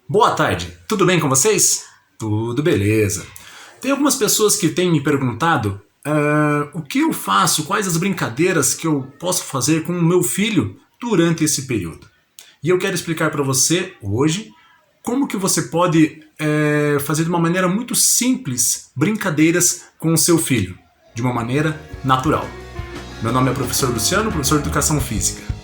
Boa tarde, tudo bem com vocês? Tudo beleza. Tem algumas pessoas que têm me perguntado o que eu faço, quais as brincadeiras que eu posso fazer com o meu filho durante esse período. E eu quero explicar para você hoje como que você pode fazer de uma maneira muito simples brincadeiras com o seu filho, de uma maneira natural. Meu nome é professor Luciano, professor de Educação Física.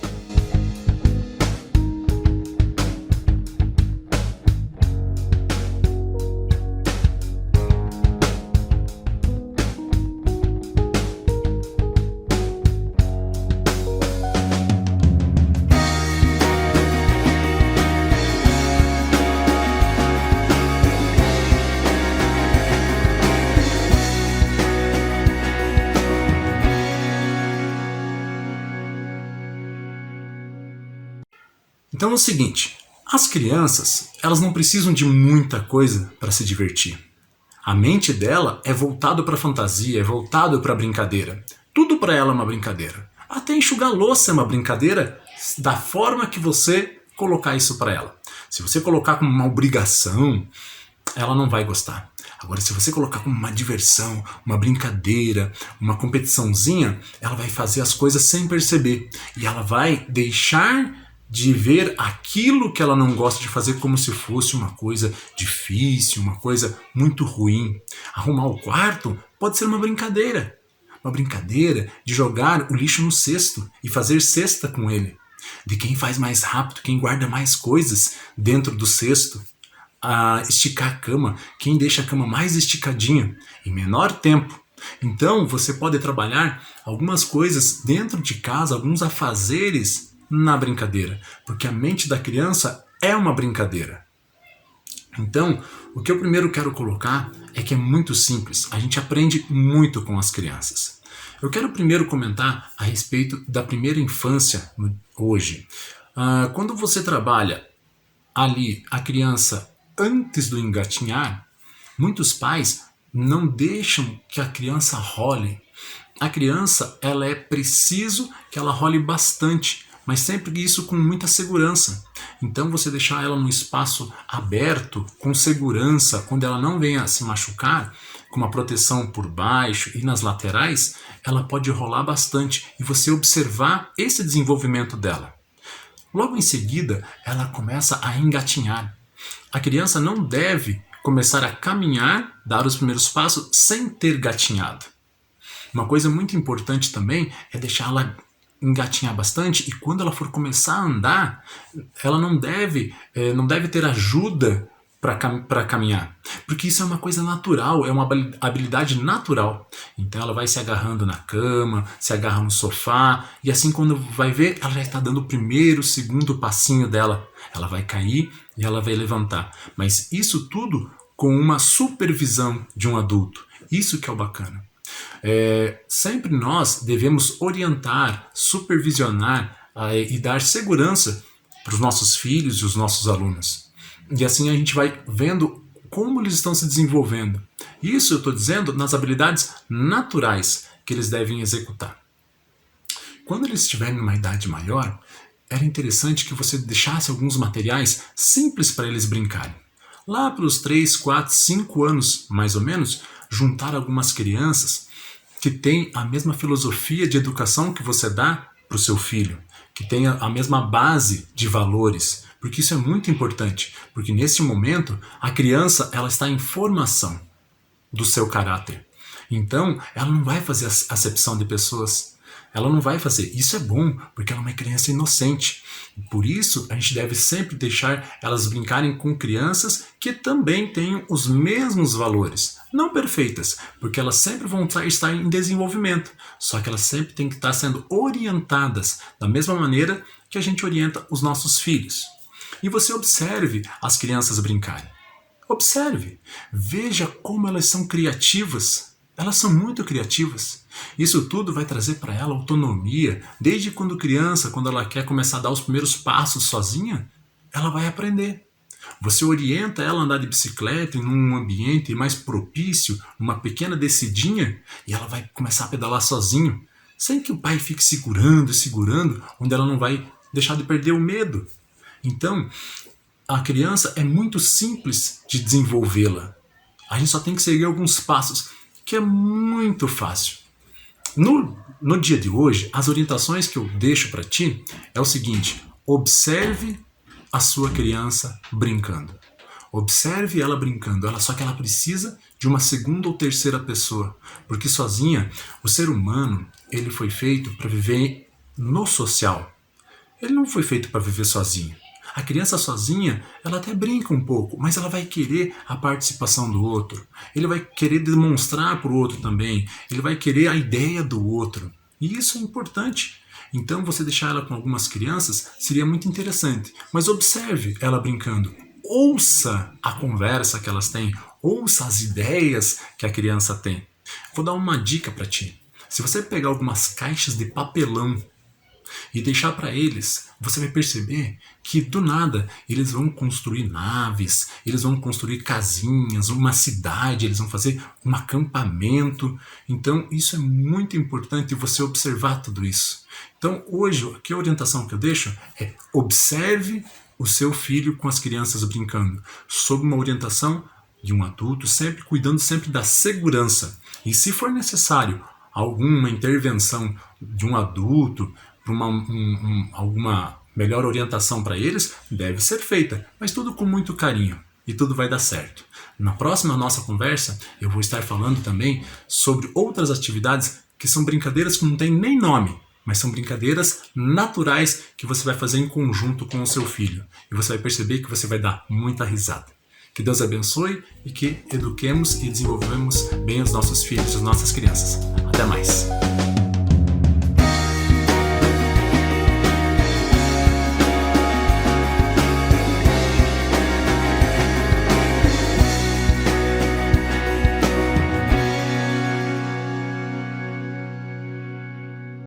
Então é o seguinte, as crianças, elas não precisam de muita coisa para se divertir. A mente dela é voltada para a fantasia, é voltada para a brincadeira. Tudo para ela é uma brincadeira. Até enxugar louça é uma brincadeira da forma que você colocar isso para ela. Se você colocar como uma obrigação, ela não vai gostar. Agora, se você colocar como uma diversão, uma brincadeira, uma competiçãozinha, ela vai fazer as coisas sem perceber. E ela vai deixar de ver aquilo que ela não gosta de fazer como se fosse uma coisa difícil, uma coisa muito ruim. Arrumar o quarto pode ser uma brincadeira. Uma brincadeira de jogar o lixo no cesto e fazer cesta com ele. De quem faz mais rápido, quem guarda mais coisas dentro do cesto. A esticar a cama, quem deixa a cama mais esticadinha, em menor tempo. Então você pode trabalhar algumas coisas dentro de casa, alguns afazeres na brincadeira, porque a mente da criança é uma brincadeira. Então, o que eu primeiro quero colocar é que é muito simples, a gente aprende muito com as crianças. Eu quero primeiro comentar a respeito da primeira infância hoje. Quando você trabalha ali a criança antes do engatinhar, muitos pais não deixam que a criança role. A criança, ela é preciso que ela role bastante, mas sempre isso com muita segurança. Então você deixar ela num espaço aberto, com segurança, onde ela não venha se machucar, com uma proteção por baixo e nas laterais, ela pode rolar bastante e você observar esse desenvolvimento dela. Logo em seguida, ela começa a engatinhar. A criança não deve começar a caminhar, dar os primeiros passos, sem ter gatinhado. Uma coisa muito importante também é deixá-la engatinhar bastante e quando ela for começar a andar, ela não deve ter ajuda para caminhar, porque isso é uma coisa natural, é uma habilidade natural. Então ela vai se agarrando na cama, se agarra no sofá e assim quando vai ver, ela já está dando o primeiro, segundo passinho dela. Ela vai cair e ela vai levantar, mas isso tudo com uma supervisão de um adulto. Isso que é o bacana. Sempre nós devemos orientar, supervisionar e dar segurança para os nossos filhos e os nossos alunos. E assim a gente vai vendo como eles estão se desenvolvendo. Isso eu estou dizendo nas habilidades naturais que eles devem executar. Quando eles estiverem numa idade maior, era interessante que você deixasse alguns materiais simples para eles brincarem. Lá para os 3, 4, 5 anos, mais ou menos, juntar algumas crianças que têm a mesma filosofia de educação que você dá para o seu filho, que tenha a mesma base de valores, porque isso é muito importante, porque nesse momento a criança ela está em formação do seu caráter. Então ela não vai fazer acepção de pessoas, ela não vai fazer. Isso é bom, porque ela é uma criança inocente. Por isso, a gente deve sempre deixar elas brincarem com crianças que também tenham os mesmos valores. Não perfeitas, porque elas sempre vão estar em desenvolvimento. Só que elas sempre têm que estar sendo orientadas da mesma maneira que a gente orienta os nossos filhos. E você observe as crianças brincarem. Observe, veja como elas são criativas. Elas são muito criativas. Isso tudo vai trazer para ela autonomia. Desde quando criança, quando ela quer começar a dar os primeiros passos sozinha, ela vai aprender. Você orienta ela a andar de bicicleta em um ambiente mais propício, numa pequena descidinha, e ela vai começar a pedalar sozinho, sem que o pai fique segurando, onde ela não vai deixar de perder o medo. Então, a criança é muito simples de desenvolvê-la. A gente só tem que seguir alguns passos, que é muito fácil. No dia de hoje, as orientações que eu deixo para ti é o seguinte: observe a sua criança brincando. Observe ela brincando, só que ela precisa de uma segunda ou terceira pessoa, porque sozinha, o ser humano, ele foi feito para viver no social. Ele não foi feito para viver sozinho. A criança sozinha, ela até brinca um pouco, mas ela vai querer a participação do outro. Ele vai querer demonstrar para o outro também. Ele vai querer a ideia do outro. E isso é importante. Então, você deixar ela com algumas crianças seria muito interessante. Mas observe ela brincando. Ouça a conversa que elas têm. Ouça as ideias que a criança tem. Vou dar uma dica para ti. Se você pegar algumas caixas de papelão e deixar para eles, você vai perceber que do nada eles vão construir naves, eles vão construir casinhas, uma cidade, eles vão fazer um acampamento. Então isso é muito importante você observar tudo isso. Então hoje, a orientação que eu deixo é: observe o seu filho com as crianças brincando, sob uma orientação de um adulto, sempre cuidando sempre da segurança. E se for necessário alguma intervenção de um adulto, para alguma melhor orientação para eles, deve ser feita, mas tudo com muito carinho e tudo vai dar certo. Na próxima nossa conversa, eu vou estar falando também sobre outras atividades que são brincadeiras que não têm nem nome, mas são brincadeiras naturais que você vai fazer em conjunto com o seu filho. E você vai perceber que você vai dar muita risada. Que Deus abençoe e que eduquemos e desenvolvemos bem os nossos filhos, as nossas crianças. Até mais!